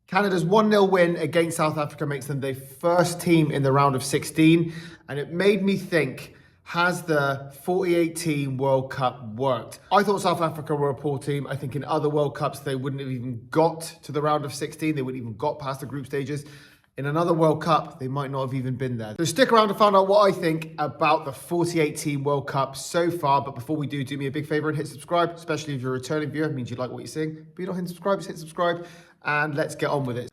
Canada's 1-0 win against South Africa makes them the first team in the round of 16. And it made me think, has the 48-team World Cup worked? I thought South Africa were a poor team. I think in other World Cups, they wouldn't have even got to the round of 16. They wouldn't even got past the group stages. In another World Cup, they might not have even been there. So stick around to find out what I think about the 48-team World Cup so far. But before we do me a big favor and hit subscribe, especially if you're a returning viewer. It means you like what you're seeing. But you're not hitting subscribe, just hit subscribe. And let's get on with it.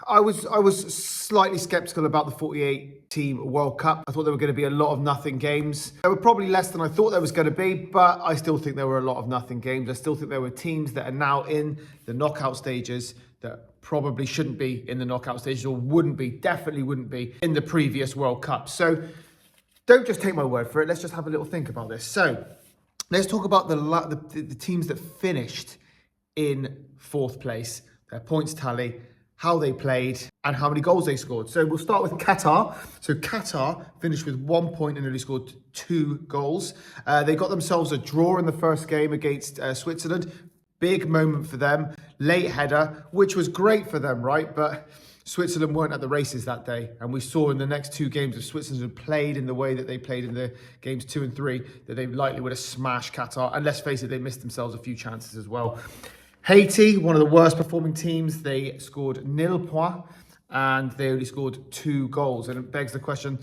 I was slightly skeptical about the 48-team World Cup. I thought there were going to be a lot of nothing games. There were probably less than I thought there was going to be, but I still think there were a lot of nothing games. I still think there were teams that are now in the knockout stages that probably shouldn't be in the knockout stages, or definitely wouldn't be in the previous World Cup. So don't just take my word for it. Let's just have a little think about this. So let's talk about the teams that finished in fourth place, their points tally, how they played, and how many goals they scored. So we'll start with Qatar. So Qatar finished with 1 point and only scored 2 goals. They got themselves a draw in the first game against Switzerland. Big moment for them. Late header, which was great for them, right? But Switzerland weren't at the races that day. And we saw in the next 2 games, if Switzerland had played in the way that they played in the games 2 and 3, that they likely would have smashed Qatar. And let's face it, they missed themselves a few chances as well. Haiti, one of the worst performing teams, they scored 0 points and they only scored 2 goals. And it begs the question,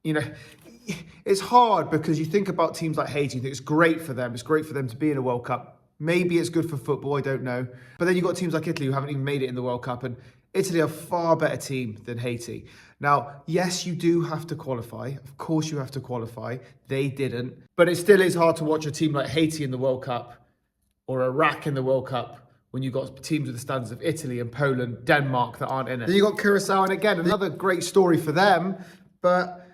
it's hard because you think about teams like Haiti, you think it's great for them. It's great for them to be in a World Cup. Maybe it's good for football, I don't know. But then you've got teams like Italy who haven't even made it in the World Cup. And Italy are a far better team than Haiti. Now, yes, you do have to qualify. Of course you have to qualify. They didn't. But it still is hard to watch a team like Haiti in the World Cup or Iraq in the World Cup when you've got teams with the standards of Italy and Poland, Denmark that aren't in it. Then you got Curacao, and again, another great story for them, but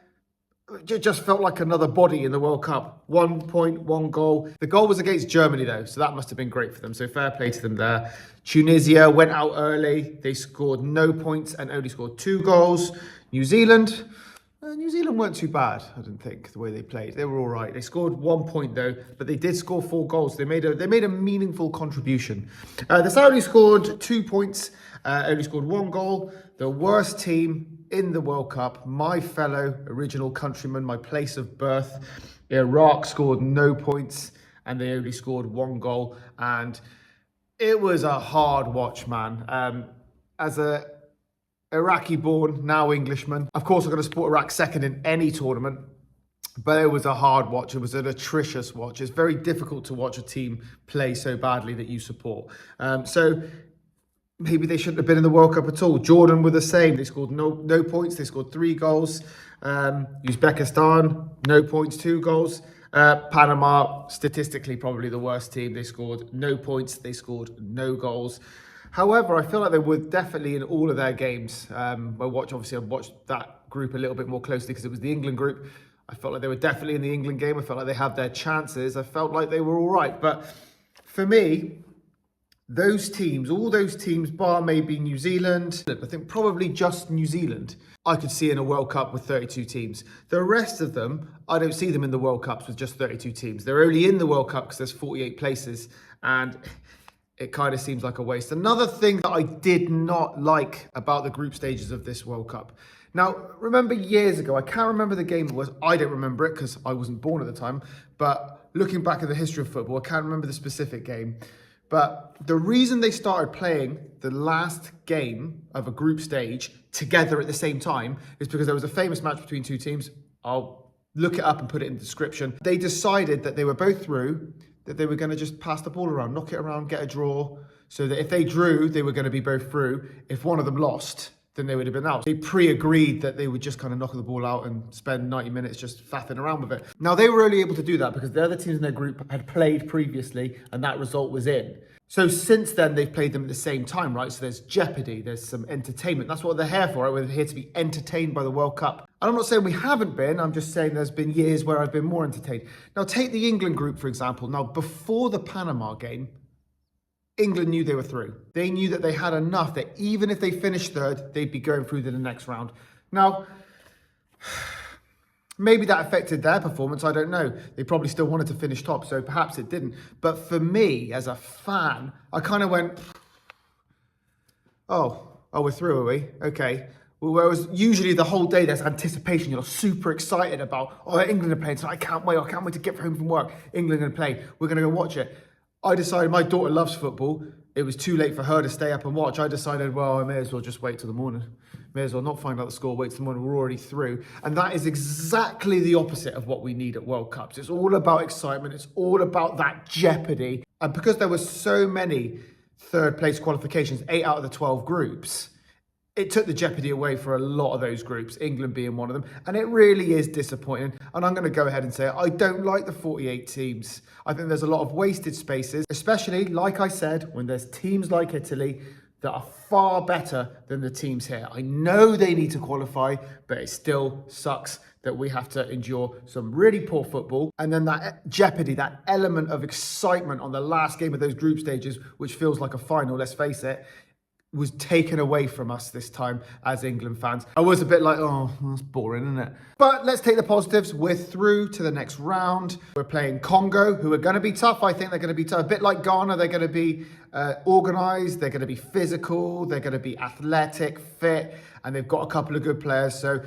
it just felt like another body in the World Cup. 1 point, 1 goal. The goal was against Germany though, so that must have been great for them. So fair play to them there. Tunisia went out early. They scored no points and only scored 2 goals. New Zealand weren't too bad, I didn't think, the way they played. They were all right. They scored 1 point though, but they did score 4 goals. They made a meaningful contribution. The Saudis scored 2 points, only scored 1 goal. The worst team in the World Cup, my fellow original countrymen, my place of birth, Iraq scored no points and they only scored 1 goal. And it was a hard watch, man. As a Iraqi-born, now Englishman. Of course, I'm going to support Iraq second in any tournament, but it was a hard watch. It was an atrocious watch. It's very difficult to watch a team play so badly that you support. So maybe they shouldn't have been in the World Cup at all. Jordan were the same. They scored no points. They scored 3 goals. Uzbekistan, no points, 2 goals. Panama, statistically probably the worst team. They scored no points. They scored no goals. However, I feel like they were definitely in all of their games. I've watched that group a little bit more closely because it was the England group. I felt like they were definitely in the England game. I felt like they had their chances. I felt like they were all right. But for me, all those teams, bar maybe New Zealand, I think probably just New Zealand, I could see in a World Cup with 32 teams. The rest of them, I don't see them in the World Cups with just 32 teams. They're only in the World Cup because there's 48 places. And it kind of seems like a waste. Another thing that I did not like about the group stages of this World Cup. Now, remember years ago, I can't remember the game it was. I don't remember it because I wasn't born at the time. But looking back at the history of football, I can't remember the specific game. But the reason they started playing the last game of a group stage together at the same time is because there was a famous match between 2 teams. I'll look it up and put it in the description. They decided that they were both through, that they were going to just pass the ball around, knock it around, get a draw, so that if they drew, they were going to be both through. If one of them lost, then they would have been out. They pre-agreed that they would just kind of knock the ball out and spend 90 minutes just faffing around with it. Now, they were only able to do that because the other teams in their group had played previously and that result was in. So since then, they've played them at the same time, right? So there's jeopardy, there's some entertainment. That's what they're here for, right? We're here to be entertained by the World Cup. And I'm not saying we haven't been, I'm just saying there's been years where I've been more entertained. Now, take the England group, for example. Now, before the Panama game, England knew they were through. They knew that they had enough, that even if they finished third, they'd be going through to the next round. Now, maybe that affected their performance, I don't know. They probably still wanted to finish top, so perhaps it didn't. But for me, as a fan, I kind of went, Oh, we're through, are we? Okay. Well, whereas usually the whole day there's anticipation. You're super excited about, oh, England are playing, so I can't wait. I can't wait to get home from work. England are going to play. We're going to go watch it. I decided, my daughter loves football. It was too late for her to stay up and watch. I decided, well, I may as well just wait till the morning. May as well not find out the score, wait till the morning. We're already through. And that is exactly the opposite of what we need at World Cups. It's all about excitement. It's all about that jeopardy. And because there were so many third place qualifications, 8 out of the 12 groups, it took the jeopardy away for a lot of those groups, England being one of them. And it really is disappointing. And I'm going to go ahead and say I don't like the 48 teams. I think there's a lot of wasted spaces, especially, like I said, when there's teams like Italy that are far better than the teams here. I know they need to qualify, but it still sucks that we have to endure some really poor football. And then that jeopardy, that element of excitement on the last game of those group stages, which feels like a final, let's face it, was taken away from us this time as England fans. I was a bit like, oh, that's boring, isn't it? But let's take the positives. We're through to the next round. We're playing Congo, who are going to be tough. I think they're going to be tough. A bit like Ghana, they're going to be organised. They're going to be physical. They're going to be athletic, fit, and they've got a couple of good players. So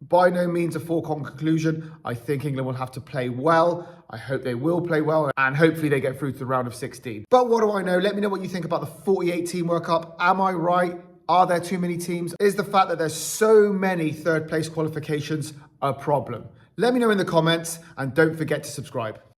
by no means a foregone conclusion. I think England will have to play well. I hope they will play well, and hopefully they get through to the round of 16. But what do I know? Let me know what you think about the 48-team World Cup. Am I right? Are there too many teams? Is the fact that there's so many third place qualifications a problem? Let me know in the comments, and don't forget to subscribe.